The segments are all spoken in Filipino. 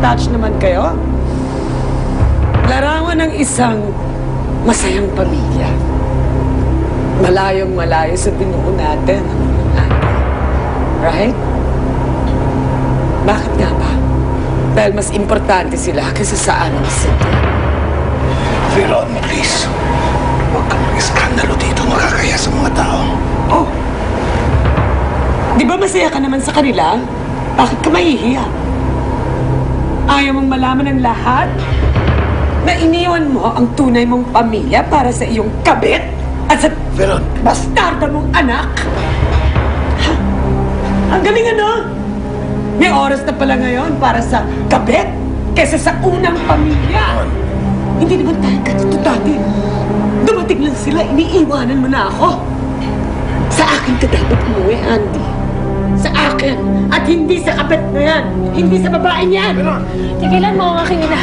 attached naman kayo. Larawan ng isang masayang pamilya. Malayong malayo sa binuo natin. Right? Bakit nga ba? Dahil mas importante sila kaysa sa aming sila. Veron, please. Huwag kang mag-iskandalo dito. Nakakaya sa mga tao. Oh! Di ba masaya ka naman sa kanila? Bakit ka mahihiya? Ayaw mong malaman ng lahat? Na iniwan mo ang tunay mong pamilya para sa iyong kabit? At sa Veron! bastarda mong anak? Ha? Ang galing ano? May oras na pala ngayon para sa kabit kaysa sa unang pamilya. Hindi naman tayo katito dati. Dumating lang sila, iniiwanan mo na ako. Sa akin ka dapat umuwi, Andy. Sa akin. At hindi sa kabit na yan. Hindi sa babaeng yan. Tigilan mo ang aking ina.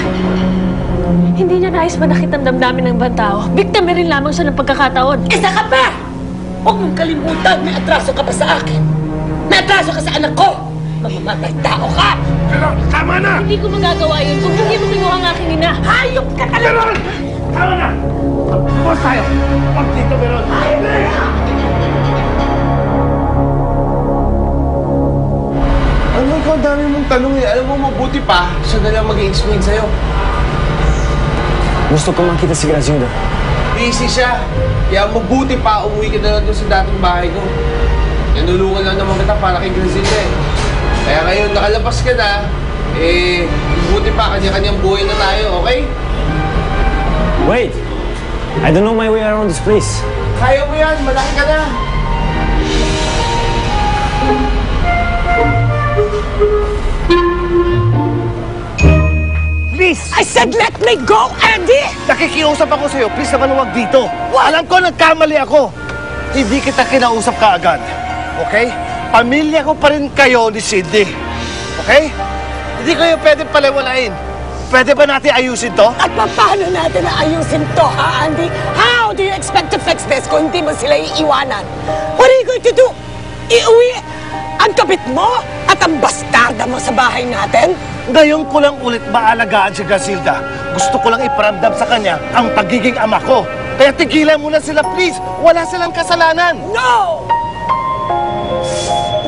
Hindi niya nais manakit ang damdamin ng bantao. Biktima rin lamang siya ng pagkakataon. Isa ka pa! Huwag mong kalimutan, may atraso ka pa sa akin. May atraso ka sa anak ko. Mamamatay tao ka! Veron, tama na! Hindi ko magagawa yun kung hindi mo kinuha ang aking ina. Hayop ka talaga! Veron! Tama na! Tapos tayo! Pag dito, Veron! Ano ikaw, ang dami mong tanong eh. Alam mo, mabuti pa, siya na lang mag-i-explain sa'yo. Gusto ko makita si Grazilda. Busy siya. Kaya mabuti pa, umuwi ka na lang doon sa dating bahay ko. Nanulungan lang naman kita para kay Grazilda eh. Kaya ngayon, nakalabas ka na, mabuti pa, kanya-kanyang buhay na tayo, okay? Wait! I don't know my way around this place. Kaya mo yan, malaki ka na. Please! I said let me go, Andy! Nakikiusap ako sa'yo. Please naman huwag dito. Alam ko, nagkamali ako. Hindi kita kinausap kaagad. Okay? Pamilya ko pa rin kayo ni Sidney. Okay? Hindi kayo pwede palewalain. Pwede ba natin ayusin to? At paano natin naayusin to, ha, Andy? How do you expect to fix this kung hindi mo sila iiwanan? What are you going to do? Iuwi ang kabit mo at ang bastarda mo sa bahay natin? Ngayon ko lang ulit maalagaan si Grazilda. Gusto ko lang iparamdam sa kanya ang pagiging ama ko. Kaya tigilan mo na sila, please. Wala silang kasalanan. No!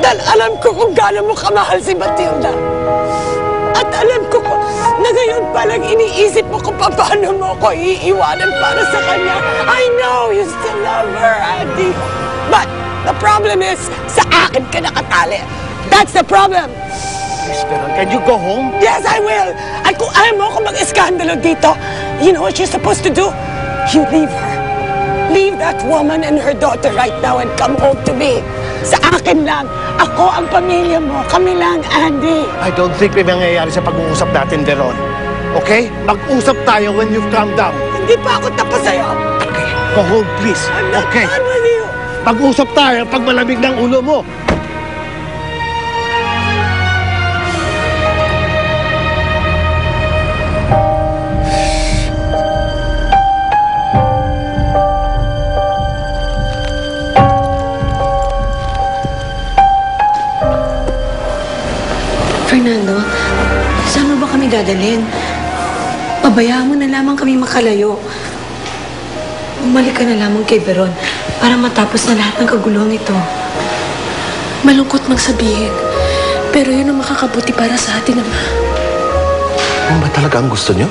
Dahil alam ko kung gaano mo kamahal si Matilda. At alam ko na ngayon palang iniisip mo kung paano mo ko iiwanan para sa kanya. I know you still love her, Andy. But the problem is, sa akin ka nakatali. That's the problem. Please, Veron, can you go home? Yes, I will. At kung ayaw mo akong mag-iskandalo dito, you know what you're supposed to do? You leave her. Leave that woman and her daughter right now and come home to me. Sa akin lang. Ako ang pamilya mo. Kami lang, Andy. I don't think may mangyayari sa pag-uusap natin, Veron. Okay? Mag-usap tayo when you've calmed down. Hindi pa ako tapos sa'yo. Okay. Go home, please. I'm not Okay. done with you. Mag-usap tayo pag malamig ng ulo mo. Fernando, saan mo ba kami dadalhin? Pabayaan mo na lamang kami makalayo. Umalik ka na lamang kay Veron para matapos na lahat ng kaguluhan ito. Malungkot mang sabihin, pero yun ang makakabuti para sa atin, Ama. Ano ba talaga ang gusto niyo?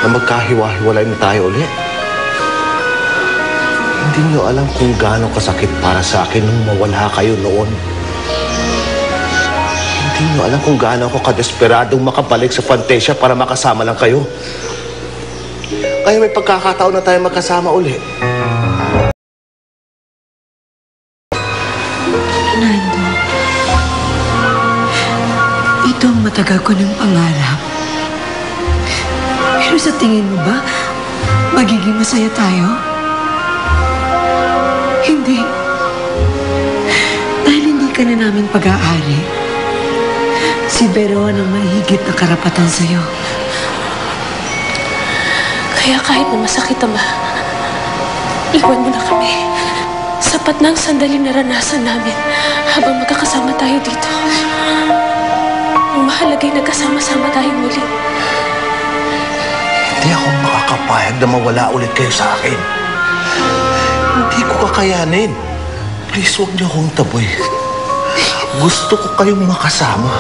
Na magkahiwa-hiwalay na tayo ulit? Hindi niyo alam kung gaano kasakit para sa akin nung mawala kayo noon. Hindi niyo alam kung gaano ako kadesperadong makabalik sa Fantasia para makasama lang kayo. Kaya may pagkakataon na tayo magkasama uli. Fernando, ito ang matagal ko ng pangarap. Pero sa tingin mo ba, magiging masaya tayo? Hindi. Dahil hindi ka na namin pag-aari. Si Veron ang mahigit na karapatan sa'yo. Kaya kahit na masakit, Ama, iwan mo na kami. Sapat na ang sandaling naranasan namin habang magkakasama tayo dito. Ang nakakalagay na kasama-sama tayong muli. Hindi ako makakapayag na mawala ulit kayo sa akin. Hindi ko kakayanin. Please, huwag niyo akong taboy. Gusto ko kayong makasama.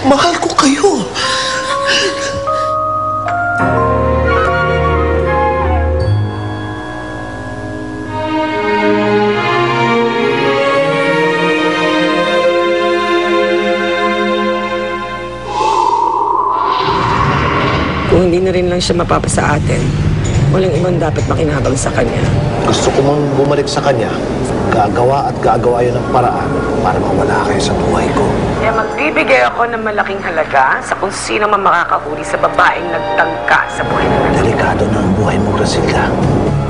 Mahal ko kayo. Kung hindi na rin lang siya mapapasa atin, walang ibang dapat makinabang sa kanya. Gusto ko mang bumalik sa kanya. Gagawa at gagawa yun ng paraan para mawala kayo sa buhay ko. Kaya magbibigay ako ng malaking halaga sa kung sino man makakahuli sa babaeng nagtangka sa buhay na natin. Delikado na ang buhay mo, Graciela.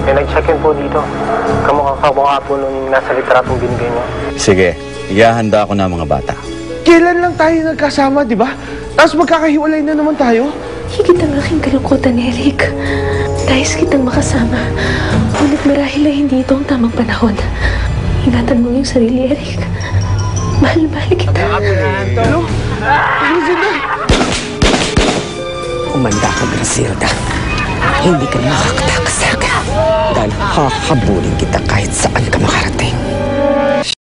May nag-check-in po dito. Kamukha po nung nasa litratong binigay niyo. Sige, igahanda ako na mga bata. Kailan lang tayo nagkasama, di ba? Tapos magkakahiwalay na naman tayo. Higit ang aking kalungkutan, Eric. Nais kitang makasama. Ngunit marahil ay hindi ito ang tamang panahon. Ingatan mo yung sarili, Eric. Mahal kita. Umanda ka, Graciela. Hindi ka makakatakas sa akin. Dahil hahabulin kita kahit saan ka makarating.